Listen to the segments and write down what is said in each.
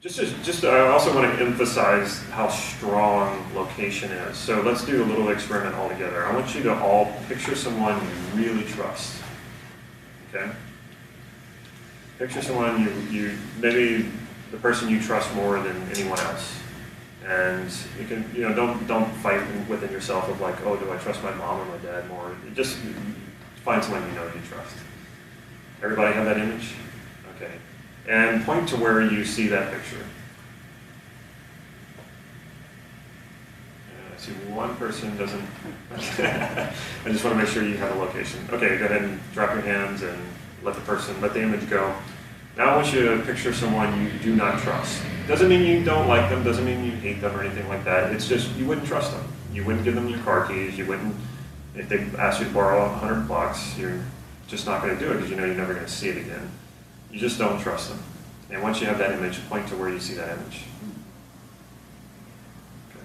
I also want to emphasize how strong location is. So let's do a little experiment all together. I want you to all picture someone you really trust. Okay? Picture someone you maybe the person you trust more than anyone else. And you can, don't fight within yourself of like, oh, do I trust my mom or my dad more? You just find someone you know you trust. Everybody have that image? Okay. And point to where you see that picture. I see one person doesn't. I just want to make sure you have a location. Okay, go ahead and drop your hands and let the image go. Now I want you to picture someone you do not trust. Doesn't mean you don't like them, doesn't mean you hate them or anything like that. It's just you wouldn't trust them. You wouldn't give them your car keys. You wouldn't, if they asked you to borrow $100, you're just not going to do it because you know you're never going to see it again. You just don't trust them. And once you have that image, point to where you see that image. Okay.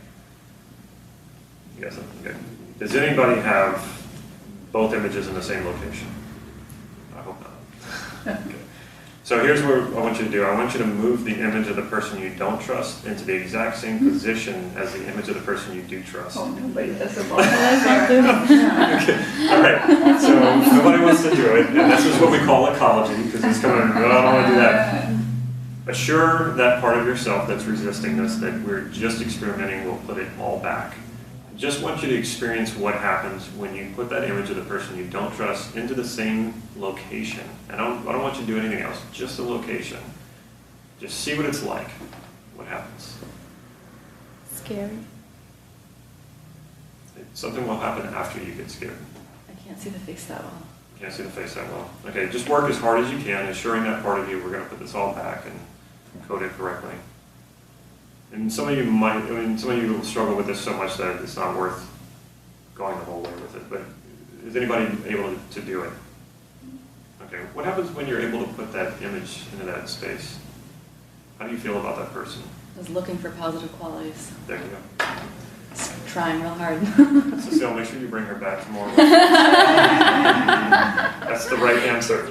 You got something good. Does anybody have both images in the same location? I hope not. Okay. So here's what I want you to do. I want you to move the image of the person you don't trust into the exact same position as the image of the person you do trust. Oh, nobody does it. Okay. All right. So nobody wants to do it, and this is what we call ecology, because it's coming, I don't want to do that. Assure that part of yourself that's resisting this, that we're just experimenting, we'll put it all back. Just want you to experience what happens when you put that image of the person you don't trust into the same location. I don't want you to do anything else, just the location. Just see what it's like. What happens? Scary. Something will happen after you get scared. I can't see the face that well. Can't see the face that well. Okay, just work as hard as you can, assuring that part of you we're going to put this all back and code it correctly. And some of you will struggle with this so much that it's not worth going the whole way with it. But is anybody able to do it? Okay. What happens when you're able to put that image into that space? How do you feel about that person? I was looking for positive qualities. There you go. Just trying real hard. Cecile, make sure you bring her back for more. That's the right answer.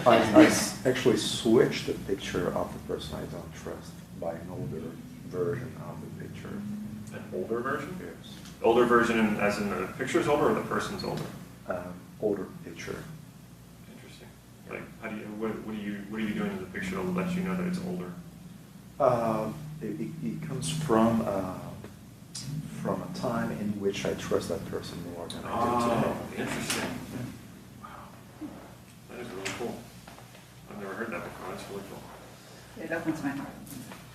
I actually switched the picture of the person I don't trust by an older version of the picture. An older version? Yes. Older version as in the picture's older or the person's older? Older picture. Interesting. Like, what are you doing in the picture to let you know that it's older? It comes from a time in which I trust that person more than I do today. Interesting. Wow. That is really cool. I've never heard that before. That's really cool. It opens my heart.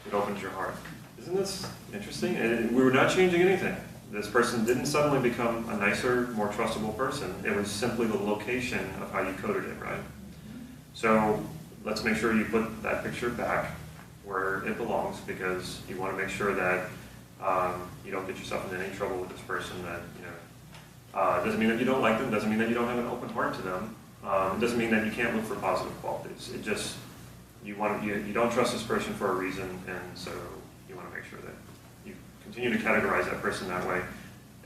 It opens your heart. Isn't this interesting? And we were not changing anything. This person didn't suddenly become a nicer, more trustable person. It was simply the location of how you coded it, right? So let's make sure you put that picture back where it belongs, because you want to make sure that you don't get yourself into any trouble with this person. That doesn't mean that you don't like them. Doesn't mean that you don't have an open heart to them. It doesn't mean that you can't look for positive qualities. It just you don't trust this person for a reason, and so you want to make sure that you continue to categorize that person that way,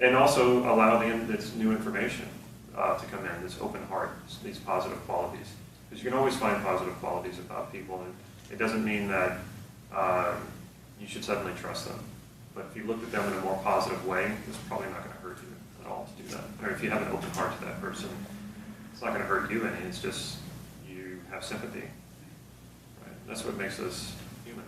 and also allow this new information to come in. This open heart, these positive qualities, because you can always find positive qualities about people, and it doesn't mean that you should suddenly trust them. But if you look at them in a more positive way, it's probably not going to hurt you at all to do that. Or if you have an open heart to that person, it's not going to hurt you any. It's just you have sympathy. Right? That's what makes us human.